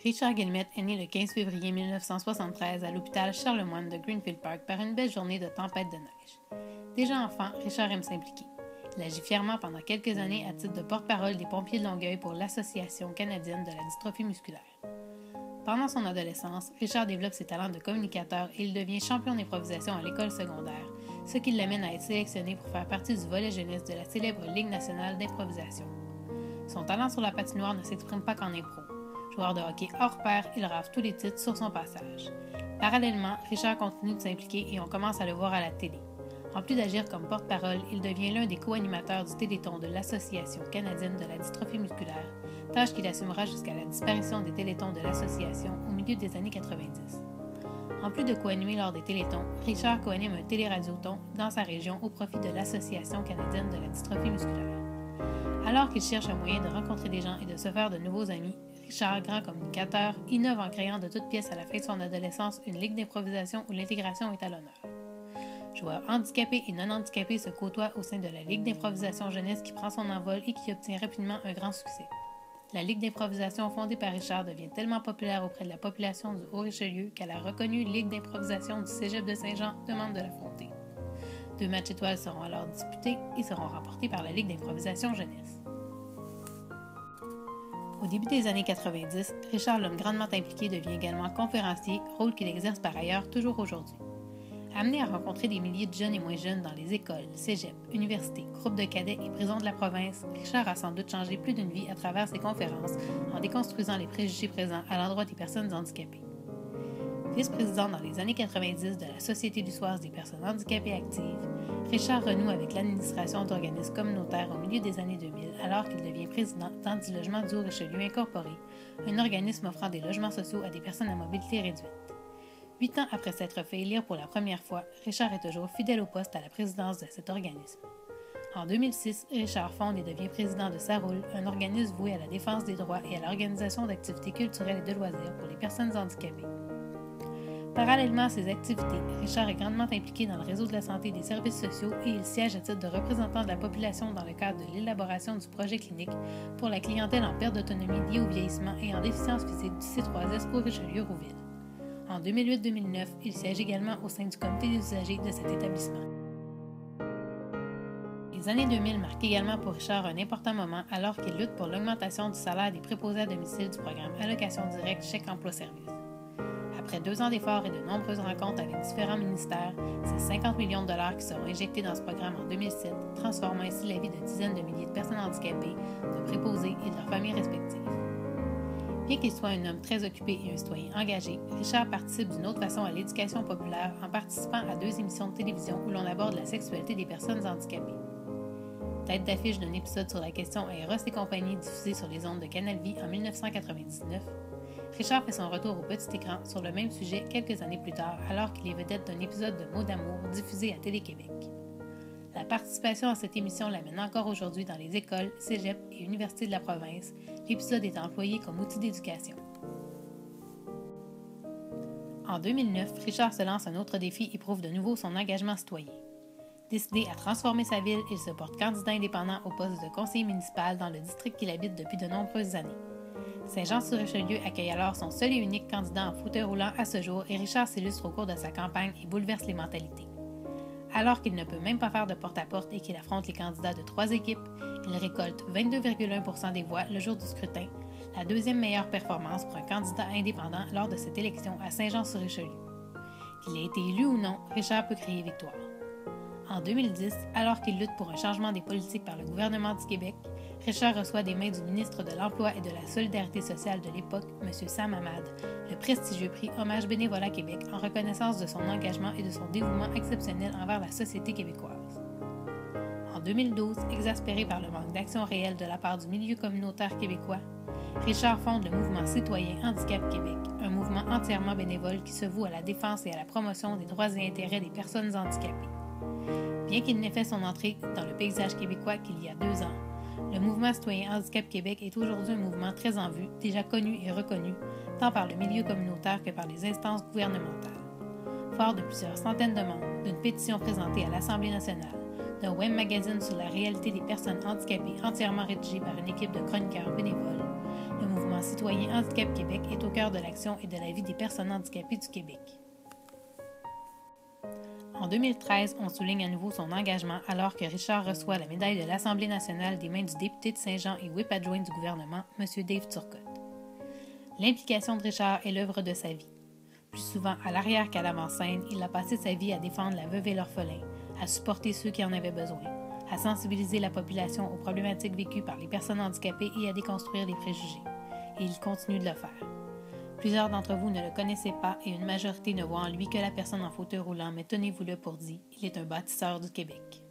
Richard Guillemette est né le 15 février 1973 à l'hôpital Charlemagne de Greenfield Park par une belle journée de tempête de neige. Déjà enfant, Richard aime s'impliquer. Il agit fièrement pendant quelques années à titre de porte-parole des pompiers de Longueuil pour l'Association canadienne de la dystrophie musculaire. Pendant son adolescence, Richard développe ses talents de communicateur et il devient champion d'improvisation à l'école secondaire, ce qui l'amène à être sélectionné pour faire partie du volet jeunesse de la célèbre Ligue nationale d'improvisation. Son talent sur la patinoire ne s'exprime pas qu'en impro. Joueur de hockey hors pair, il rave tous les titres sur son passage. Parallèlement, Richard continue de s'impliquer et on commence à le voir à la télé. En plus d'agir comme porte-parole, il devient l'un des co-animateurs du Téléthon de l'Association canadienne de la dystrophie musculaire, tâche qu'il assumera jusqu'à la disparition des Téléthons de l'association au milieu des années 90. En plus de co-animer lors des Téléthons, Richard co-anime un téléradioton dans sa région au profit de l'Association canadienne de la dystrophie musculaire. Alors qu'il cherche un moyen de rencontrer des gens et de se faire de nouveaux amis, Richard, grand communicateur, innove en créant de toutes pièces à la fin de son adolescence une ligue d'improvisation où l'intégration est à l'honneur. Joueurs handicapés et non handicapés se côtoient au sein de la Ligue d'improvisation jeunesse qui prend son envol et qui obtient rapidement un grand succès. La Ligue d'improvisation fondée par Richard devient tellement populaire auprès de la population du Haut-Richelieu qu'elle a reconnu Ligue d'improvisation du Cégep de Saint-Jean demande de l'affronter. 2 matchs étoiles seront alors disputés et seront remportés par la Ligue d'improvisation jeunesse. Au début des années 90, Richard, l'homme grandement impliqué, devient également conférencier, rôle qu'il exerce par ailleurs toujours aujourd'hui. Amené à rencontrer des milliers de jeunes et moins jeunes dans les écoles, cégeps, universités, groupes de cadets et prisons de la province, Richard a sans doute changé plus d'une vie à travers ses conférences en déconstruisant les préjugés présents à l'endroit des personnes handicapées. Vice-président dans les années 90 de la Société lusoise des personnes handicapées actives, Richard renoue avec l'administration d'organismes communautaires au milieu des années 2000 alors qu'il devient président du logement du Haut-Richelieu Incorporé, un organisme offrant des logements sociaux à des personnes à mobilité réduite. 8 ans après s'être fait élire pour la première fois, Richard est toujours fidèle au poste à la présidence de cet organisme. En 2006, Richard fonde et devient président de Saroule, un organisme voué à la défense des droits et à l'organisation d'activités culturelles et de loisirs pour les personnes handicapées. Parallèlement à ses activités, Richard est grandement impliqué dans le réseau de la santé et des services sociaux et il siège à titre de représentant de la population dans le cadre de l'élaboration du projet clinique pour la clientèle en perte d'autonomie liée au vieillissement et en déficience physique du C3S au Richelieu-Rouville. En 2008-2009, il siège également au sein du comité des usagers de cet établissement. Les années 2000 marquent également pour Richard un important moment alors qu'il lutte pour l'augmentation du salaire des préposés à domicile du programme Allocation directe Chèque emploi-service. Après 2 ans d'efforts et de nombreuses rencontres avec différents ministères, c'est 50 millions de dollars qui seront injectés dans ce programme en 2007, transformant ainsi la vie de dizaines de milliers de personnes handicapées, de préposés et de leurs familles respectives. Bien qu'il soit un homme très occupé et un citoyen engagé, Richard participe d'une autre façon à l'éducation populaire en participant à 2 émissions de télévision où l'on aborde la sexualité des personnes handicapées. Tête d'affiche d'un épisode sur la question à Eros et compagnie diffusé sur les ondes de Canal Vie en 1999, Richard fait son retour au petit écran sur le même sujet quelques années plus tard alors qu'il est vedette d'un épisode de Mots d'amour diffusé à Télé-Québec. La participation à cette émission l'amène encore aujourd'hui dans les écoles, cégeps et universités de la province, l'épisode est employé comme outil d'éducation. En 2009, Richard se lance un autre défi et prouve de nouveau son engagement citoyen. Décidé à transformer sa ville, il se porte candidat indépendant au poste de conseiller municipal dans le district qu'il habite depuis de nombreuses années. Saint-Jean-sur-Richelieu accueille alors son seul et unique candidat en fauteuil roulant à ce jour et Richard s'illustre au cours de sa campagne et bouleverse les mentalités. Alors qu'il ne peut même pas faire de porte-à-porte et qu'il affronte les candidats de 3 équipes, il récolte 22,1% des voix le jour du scrutin, la 2e meilleure performance pour un candidat indépendant lors de cette élection à Saint-Jean-sur-Richelieu. Qu'il ait été élu ou non, Richard peut crier victoire. En 2010, alors qu'il lutte pour un changement des politiques par le gouvernement du Québec, Richard reçoit des mains du ministre de l'Emploi et de la Solidarité sociale de l'époque, M. Sam Hamad, le prestigieux prix Hommage bénévolat Québec en reconnaissance de son engagement et de son dévouement exceptionnel envers la société québécoise. En 2012, exaspéré par le manque d'action réelle de la part du milieu communautaire québécois, Richard fonde le mouvement citoyen Handicap Québec, un mouvement entièrement bénévole qui se voue à la défense et à la promotion des droits et intérêts des personnes handicapées. Bien qu'il n'ait fait son entrée dans le paysage québécois qu'il y a 2 ans, le mouvement citoyen Handicap Québec est aujourd'hui un mouvement très en vue, déjà connu et reconnu, tant par le milieu communautaire que par les instances gouvernementales. Fort de plusieurs centaines de membres, d'une pétition présentée à l'Assemblée nationale, le web magazine sur la réalité des personnes handicapées entièrement rédigé par une équipe de chroniqueurs bénévoles, le mouvement citoyen Handicap Québec est au cœur de l'action et de la vie des personnes handicapées du Québec. En 2013, on souligne à nouveau son engagement alors que Richard reçoit la médaille de l'Assemblée nationale des mains du député de Saint-Jean et whip adjoint du gouvernement, M. Dave Turcotte. L'implication de Richard est l'œuvre de sa vie. Plus souvent à l'arrière qu'à l'avant-scène, il a passé sa vie à défendre la veuve et l'orphelin, à supporter ceux qui en avaient besoin, à sensibiliser la population aux problématiques vécues par les personnes handicapées et à déconstruire les préjugés. Et il continue de le faire. Plusieurs d'entre vous ne le connaissaient pas et une majorité ne voit en lui que la personne en fauteuil roulant, mais tenez-vous-le pour dit, il est un bâtisseur du Québec.